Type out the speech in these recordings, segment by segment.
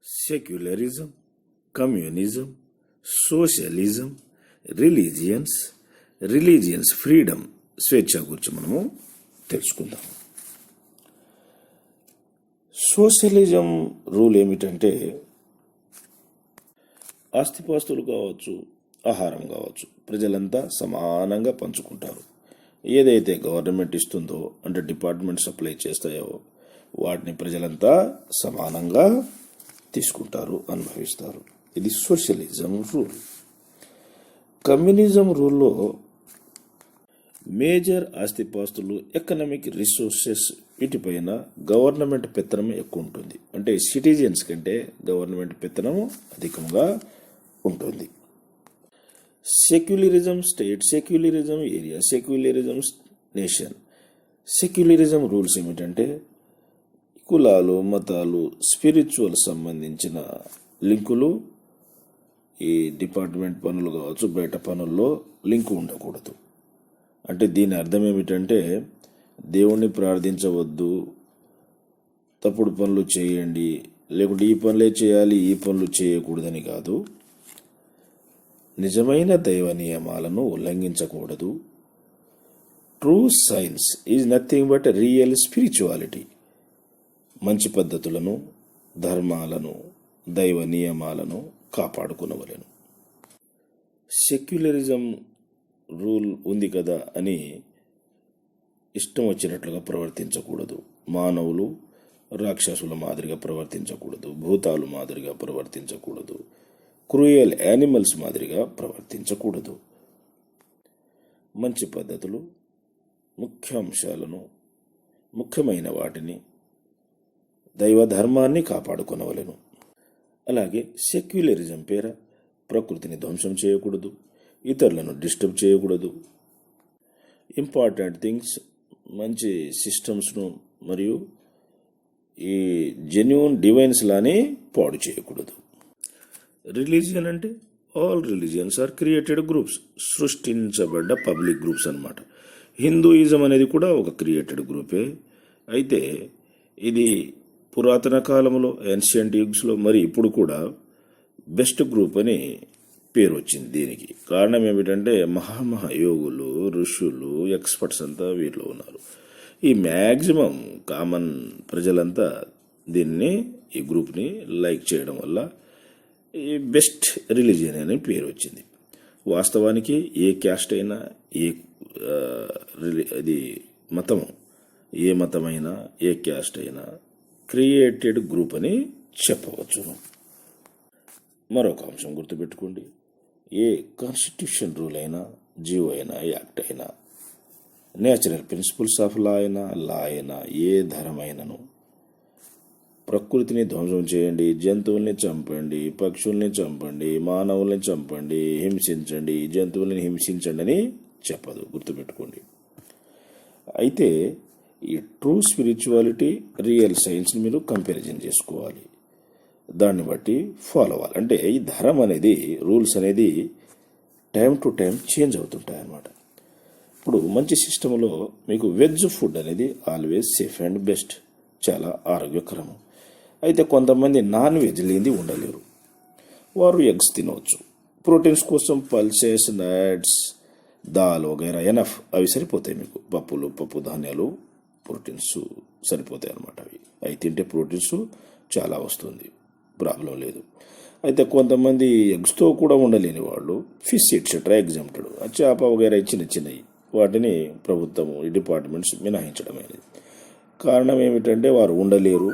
Secularism, communism, socialism, religions freedom, స్వేచ్ఛ గురించి మనము తెలుసుకుందాం. సోషలిజం రూల్ ఏమిటంటే ఆస్తిపాస్తులు కావచ్చు, ఆహారం కావచ్చు, ప్రజలంతా సమానంగా పంచుకుంటారు. ఏదైతే గవర్నమెంట్ ఇస్తుందో అంటే డిపార్ట్మెంట్ సప్లై చేస్తాయో వాటిని ప్రజలంతా సమానంగా తీసుకుంటారు, అనుభవిస్తారు. ఇది సోషలిజం రూల్. కమ్యూనిజం రూల్లో మేజర్ ఆస్తిపాస్తులు, ఎకనామిక్ రిసోర్సెస్ వీటిపైన గవర్నమెంట్ పెత్తనం ఎక్కువ ఉంటుంది. అంటే సిటిజన్స్ కంటే గవర్నమెంట్ పెత్తనం అధికంగా ఉంటుంది. Secularism state, secularism area, secularism nation. Secularism rules ఏమిటంటే కులాలు, మతాలు, స్పిరిచువల్ సంబంధించిన లింకులు ఈ డిపార్ట్మెంట్ పనులు కావచ్చు, బయట పనుల్లో లింకు ఉండకూడదు. అంటే దీని అర్థం ఏమిటంటే దేవుణ్ణి ప్రార్థించవద్దు, తప్పుడు పనులు చేయండి, లేకుంటే ఈ పనులే చేయాలి, ఈ పనులు చేయకూడదని కాదు. నిజమైన దైవ నియమాలను ఉల్లంఘించకూడదు. True science is nothing but real spirituality. మంచి పద్ధతులను, ధర్మాలను, దైవ నియమాలను కాపాడుకునవలెను. సెక్యులరిజం రూల్ ఉంది కదా అని ఇష్టం వచ్చినట్లుగా ప్రవర్తించకూడదు. మానవులు రాక్షసుల మాదిరిగా ప్రవర్తించకూడదు, భూతాలు మాదిరిగా ప్రవర్తించకూడదు, క్రూయల్ యానిమల్స్ మాదిరిగా ప్రవర్తించకూడదు. మంచి పద్ధతులు, ముఖ్యాంశాలను, ముఖ్యమైన వాటిని, దైవ ధర్మాన్ని కాపాడుకొనవలెను. అలాగే సెక్యులరిజం పేర ప్రకృతిని ధ్వంసం చేయకూడదు, ఇతరులను డిస్టర్బ్ చేయకూడదు, ఇంపార్టెంట్ థింగ్స్, మంచి సిస్టమ్స్ను మరియు ఈ జెన్యూన్ డివైన్స్ లాని పాడు చేయకూడదు. రిలీజియన్ అంటే all religions are created groups, సృష్టించబడ్డ పబ్లిక్ గ్రూప్స్ అన్నమాట. హిందూయిజం అనేది కూడా ఒక క్రియేటెడ్ గ్రూపే. అయితే ఇది పురాతన కాలంలో, ఏన్షియంట్ యుగ్స్లో, మరి ఇప్పుడు కూడా బెస్ట్ గ్రూప్ అని పేరు వచ్చింది. దీనికి కారణం ఏమిటంటే మహాయోగులు, ఋషులు, ఎక్స్పర్ట్స్ అంతా వీటిలో ఉన్నారు. ఈ మ్యాక్సిమం కామన్ ప్రజలంతా దీన్ని, ఈ గ్రూప్ని లైక్ చేయడం వల్ల ఈ బెస్ట్ రిలీజియన్ అనే పేరు వచ్చింది. వాస్తవానికి ఏ క్యాస్ట్ అయినా, అది మతం, ఏ మతమైనా, ఏ క్యాస్ట్ అయినా క్రియేటెడ్ గ్రూప్ అని చెప్పవచ్చును. మరొక అంశం గుర్తుపెట్టుకోండి, ఏ కాన్స్టిట్యూషన్ రూల్ అయినా, జియో అయినా, యాక్ట్ అయినా, నేచురల్ ప్రిన్సిపల్స్ ఆఫ్ లా అయినా, ఏ ధర్మైనను ప్రకృతిని ధ్వంసం చేయండి, జంతువుల్ని చంపండి, పక్షుల్ని చంపండి, మానవుల్ని చంపండి, హింసించండి, జంతువుల్ని హింసించండి అని చెప్పదు. గుర్తుపెట్టుకోండి. అయితే ఈ ట్రూ స్పిరిచువాలిటీ, రియల్ సైన్స్ని మీరు కంపారిజన్ చేసుకోవాలి. దాన్ని బట్టి ఫాలో అవ్వాలి. అంటే ఈ ధర్మం అనేది, రూల్స్ అనేది టైం టు టైం చేంజ్ అవుతుంటాయి అన్నమాట. ఇప్పుడు మంచి సిస్టంలో మీకు వెజ్ ఫుడ్ అనేది ఆల్వేస్ సేఫ్ అండ్ బెస్ట్, చాలా ఆరోగ్యకరము. అయితే కొంతమంది నాన్ వెజ్ లేనిది ఉండలేరు. వారు ఎగ్స్ తినవచ్చు. ప్రోటీన్స్ కోసం పల్సెస్, నట్స్, దాల్ వగైరా ఎనఫ్, అవి సరిపోతాయి మీకు. పప్పులు, పప్పు ధాన్యాలు, ప్రోటీన్స్ సరిపోతాయి అన్నమాట. అవి తింటే ప్రోటీన్స్ చాలా వస్తుంది, ప్రాబ్లం లేదు. అయితే కొంతమంది ఎగ్స్తో కూడా ఉండలేని వాళ్ళు ఫిష్ ఎట్సెట్రా ఎగ్జామ్టెడ్, చేప వగైరా చిన్నవి వాటిని ప్రభుత్వం, ఈ డిపార్ట్మెంట్స్ మినహాయించడమైనది. కారణం ఏమిటంటే వారు ఉండలేరు,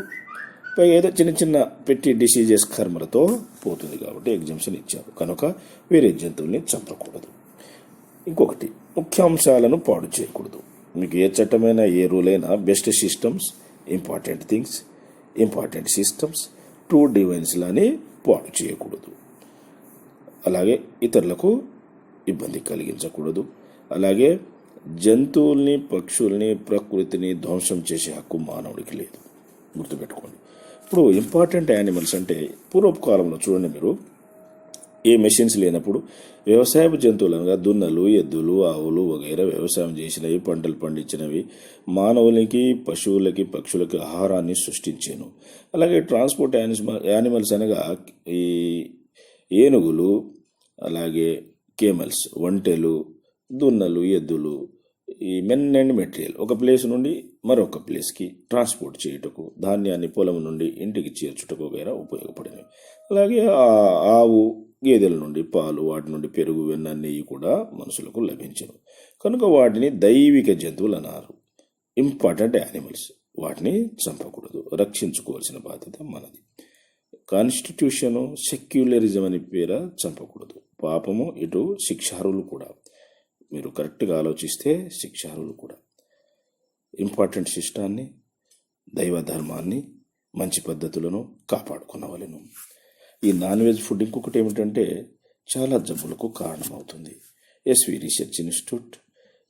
పైగా ఏదో చిన్న పెట్టి డిసీజెస్ కర్మలతో పోతుంది కాబట్టి ఎగ్జామ్షన్ ఇచ్చారు. కనుక వేరే జంతువుల్ని చంపకూడదు. ఇంకొకటి, ముఖ్యాంశాలను పాడు చేయకూడదు. మీకు ఏ చట్టమైనా, ఏ రూల్ అయినా best systems, important things, important systems, true divines లాని పాడు చేయకూడదు. అలాగే ఇతరులకు ఇబ్బంది కలిగించకూడదు. అలాగే జంతువుల్ని, పక్షుల్ని, ప్రకృతిని ధ్వంసం చేసే హక్కు మానవుడికి లేదు. గుర్తుపెట్టుకోండి. ఇప్పుడు ఇంపార్టెంట్ యానిమల్స్ అంటే పూర్వపు కాలంలో చూడండి మీరు, ఏ మెషిన్స్ లేనప్పుడు వ్యవసాయపు జంతువులు అనగా దున్నలు, ఎద్దులు, ఆవులు వగైరా వ్యవసాయం చేసినవి, పంటలు పండించినవి మానవులకి, పశువులకి, పక్షులకి ఆహారాన్ని సృష్టించాను. అలాగే ట్రాన్స్పోర్ట్ యానిమల్స్ అనగా ఈ ఏనుగులు, అలాగే కేమల్స్, ఒంటెలు, దున్నలు, ఎద్దులు, ఈ మెన్ అండ్ మెటీరియల్ ఒక ప్లేస్ నుండి మరొక ప్లేస్కి ట్రాన్స్పోర్ట్ చేయుటకు, ధాన్యాన్ని పొలం నుండి ఇంటికి చేర్చుటకు వగైరా ఉపయోగపడినవి. అలాగే ఆవు, గేదెల నుండి పాలు, వాటి నుండి పెరుగు, వెన్న, నెయ్యి కూడా మనుషులకు లభించను. కనుక వాటిని దైవిక జంతువులు అన్నారు, ఇంపార్టెంట్ యానిమల్స్. వాటిని చంపకూడదు, రక్షించుకోవాల్సిన బాధ్యత మనది. కాన్స్టిట్యూషను సెక్యులరిజం అని పేర చంపకూడదు. పాపము, ఇటు శిక్షార్హులు కూడా. మీరు కరెక్ట్గా ఆలోచిస్తే శిక్షార్హులు కూడా. ఇంపార్టెంట్ శిష్టాన్ని, దైవ ధర్మాన్ని, మంచి పద్ధతులను కాపాడుకునవలెను. ఈ నాన్ వెజ్ ఫుడ్ ఇంకొకటి ఏమిటంటే చాలా జబ్బులకు కారణమవుతుంది. ఎస్వి రీసెర్చ్ ఇన్స్టిట్యూట్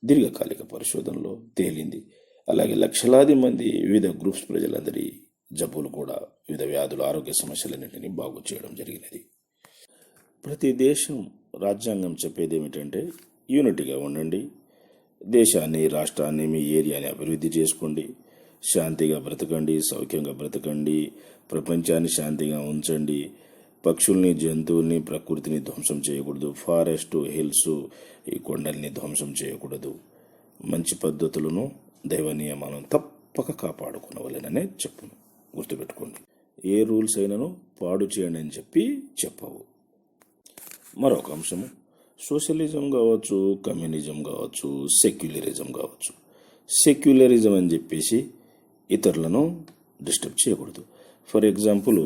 దీర్ఘకాలిక పరిశోధనలో తేలింది. అలాగే లక్షలాది మంది వివిధ గ్రూప్స్ ప్రజలందరి జబ్బులు కూడా, వివిధ వ్యాధులు, ఆరోగ్య సమస్యలన్నింటినీ బాగు చేయడం జరిగినది. ప్రతి దేశం రాజ్యాంగం చెప్పేది ఏమిటంటే యూనిటీగా ఉండండి, దేశాన్ని, రాష్ట్రాన్ని, మీ ఏరియాని అభివృద్ధి చేసుకోండి, శాంతిగా బ్రతకండి, సౌఖ్యంగా బ్రతకండి, ప్రపంచాన్ని శాంతిగా ఉంచండి, పక్షుల్ని, జంతువుల్ని, ప్రకృతిని ధ్వంసం చేయకూడదు, ఫారెస్ట్, హిల్స్, ఈ కొండల్ని ధ్వంసం చేయకూడదు, మంచి పద్ధతులను, దైవ నియమాలను తప్పక కాపాడుకునవలెననే చెప్పును. గుర్తుపెట్టుకోండి. ఏ రూల్స్ అయినను పాడు చేయండి అని చెప్పవు. మరొక అంశము సోషలిజం కావచ్చు, కమ్యూనిజం కావచ్చు, సెక్యులరిజం కావచ్చు. సెక్యులరిజం అని చెప్పేసి ఇతరులను డిస్టర్బ్ చేయకూడదు. ఫర్ ఎగ్జాంపుల్,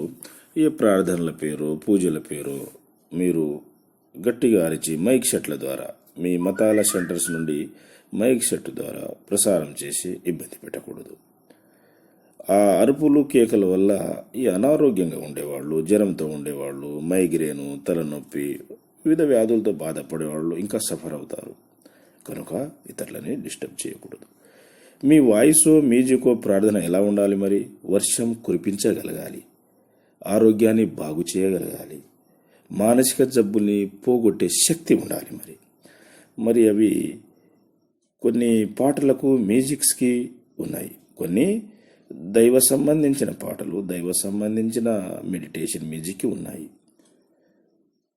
ఏ ప్రార్థనల పేరు, పూజల పేరు మీరు గట్టిగా అరిచి మైక్ సెట్ల ద్వారా, మీ మతాల సెంటర్స్ నుండి మైక్ సెట్ ద్వారా ప్రసారం చేసి ఇబ్బంది పెట్టకూడదు. ఆ అరుపులు, కేకల వల్ల ఈ అనారోగ్యంగా ఉండేవాళ్ళు, జ్వరంతో ఉండేవాళ్ళు, మైగ్రేను, తలనొప్పి, వివిధ వ్యాధులతో బాధపడేవాళ్ళు ఇంకా సఫర్ అవుతారు. కనుక ఇతరులని డిస్టర్బ్ చేయకూడదు. మీ వాయిసో, మ్యూజికో, ప్రార్థన ఎలా ఉండాలి మరి? వర్షం కురిపించగలగాలి, ఆరోగ్యాన్ని బాగు చేయగలగాలి, మానసిక జబ్బుల్ని పోగొట్టే శక్తి ఉండాలి. మరి అవి కొన్ని పాటలకు, మ్యూజిక్స్కి ఉన్నాయి. కొన్ని దైవ సంబంధించిన పాటలు, దైవ సంబంధించిన మెడిటేషన్ మ్యూజిక్ ఉన్నాయి.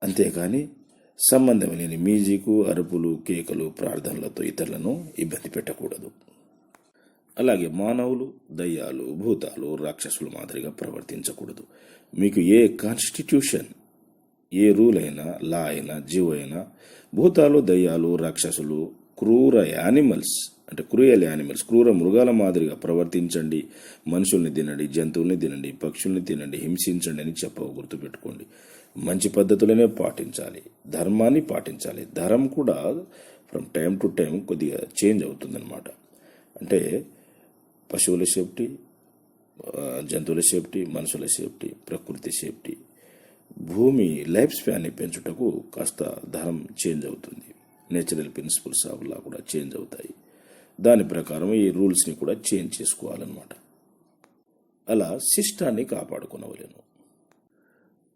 అంతేకాని సంబంధం లేని మ్యూజిక్, అరుపులు, కేకలు, ప్రార్థనలతో ఇతరులను ఇబ్బంది పెట్టకూడదు. అలాగే మానవులు, దయ్యాలు, భూతాలు, రాక్షసులు మాదిరిగా ప్రవర్తించకూడదు. మీకు ఏ కాన్స్టిట్యూషన్, ఏ రూల్ అయినా, లా అయినా, జీవో అయినా, భూతాలు, దయ్యాలు, రాక్షసులు, క్రూర యానిమల్స్ అంటే క్రూయల్ యానిమల్స్, క్రూర మృగాల మాదిరిగా ప్రవర్తించండి, మనుషుల్ని తినండి, జంతువుల్ని తినండి, పక్షుల్ని తినండి, హింసించండి అని చెప్పవు. గుర్తుపెట్టుకోండి. మంచి పద్ధతులనే పాటించాలి, ధర్మాన్ని పాటించాలి. ధర్మం కూడా ఫ్రమ్ టైం టు టైం కొద్దిగా చేంజ్ అవుతుందన్నమాట. అంటే పశువుల సేఫ్టీ, జంతువుల సేఫ్టీ, మనుషుల సేఫ్టీ, ప్రకృతి సేఫ్టీ, భూమి లైఫ్ స్పాన్ని పెంచుటకు కాస్త ధర్మం చేంజ్ అవుతుంది. నేచురల్ ప్రిన్సిపల్స్ ఆఫ్ లా కూడా చేంజ్ అవుతాయి. దాని ప్రకారం ఈ రూల్స్ని కూడా చేంజ్ చేసుకోవాలన్నమాట. అలా శిష్టాన్ని కాపాడుకునవలేను.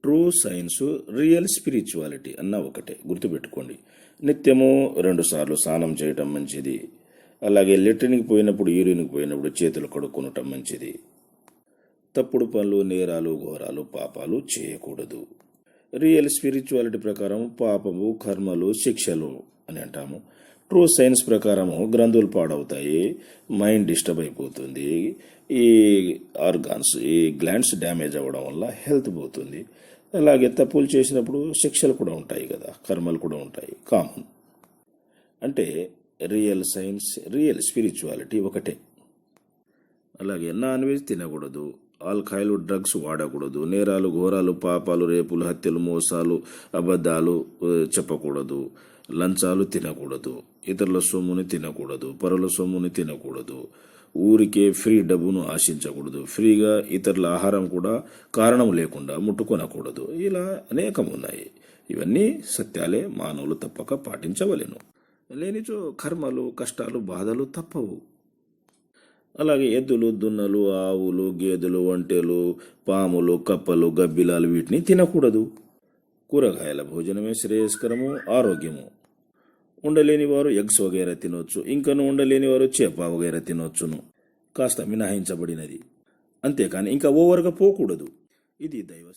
ట్రూ సైన్స్, రియల్ స్పిరిచువాలిటీ అన్న ఒకటే. గుర్తుపెట్టుకోండి. నిత్యము 2 సార్లు స్నానం చేయటం మంచిది. అలాగే లెట్రిన్కి పోయినప్పుడు, యూరిన్కి పోయినప్పుడు చేతులు కడుక్కొనటం మంచిది. తప్పుడు పనులు, నేరాలు, ఘోరాలు, పాపాలు చేయకూడదు. రియల్ స్పిరిచువాలిటీ ప్రకారం పాపము, కర్మలు, శిక్షలు అని అంటాము. ట్రూ సైన్స్ ప్రకారము గ్రంథులు పాడవుతాయి, మైండ్ డిస్టర్బ్ అయిపోతుంది, ఈ ఆర్గాన్స్, ఈ గ్లాండ్స్ డ్యామేజ్ అవ్వడం వల్ల హెల్త్ పోతుంది. అలాగే తప్పులు చేసినప్పుడు శిక్షలు కూడా ఉంటాయి కదా, కర్మలు కూడా ఉంటాయి, కామన్. అంటే రియల్ సైన్స్, రియల్ స్పిరిచువాలిటీ ఒకటే. అలాగే నాన్ వెజ్ తినకూడదు, ఆల్కహాయిల్, డ్రగ్స్ వాడకూడదు, నేరాలు, ఘోరాలు, పాపాలు, రేపులు, హత్యలు, మోసాలు, అబద్ధాలు చెప్పకూడదు, లంచాలు తినకూడదు, ఇతరుల సొమ్ముని తినకూడదు, పరుల సొమ్ముని తినకూడదు, ఊరికే ఫ్రీ డబ్బును ఆశించకూడదు, ఫ్రీగా ఇతరుల ఆహారం కూడా కారణం లేకుండా ముట్టుకొనకూడదు. ఇలా అనేకం ఉన్నాయి. ఇవన్నీ సత్యాలే, మానవులు తప్పక పాటించవలెను. లేనిచో కర్మలు, కష్టాలు, బాధలు తప్పవు. అలాగే ఎద్దులు, దున్నలు, ఆవులు, గేదెలు, ఒంటెలు, పాములు, కప్పలు, గబ్బిలాలు వీటిని తినకూడదు. కూరగాయల భోజనమే శ్రేయస్కరము, ఆరోగ్యము. ఉండలేని వారు ఎగ్స్ వగైరా తినొచ్చు, ఇంకను ఉండలేని వారు చేప వగైరా తినొచ్చును. కాస్త మినహాయించబడినది, అంతేకాని ఇంకా ఓవర్గా పోకూడదు. ఇది దైవ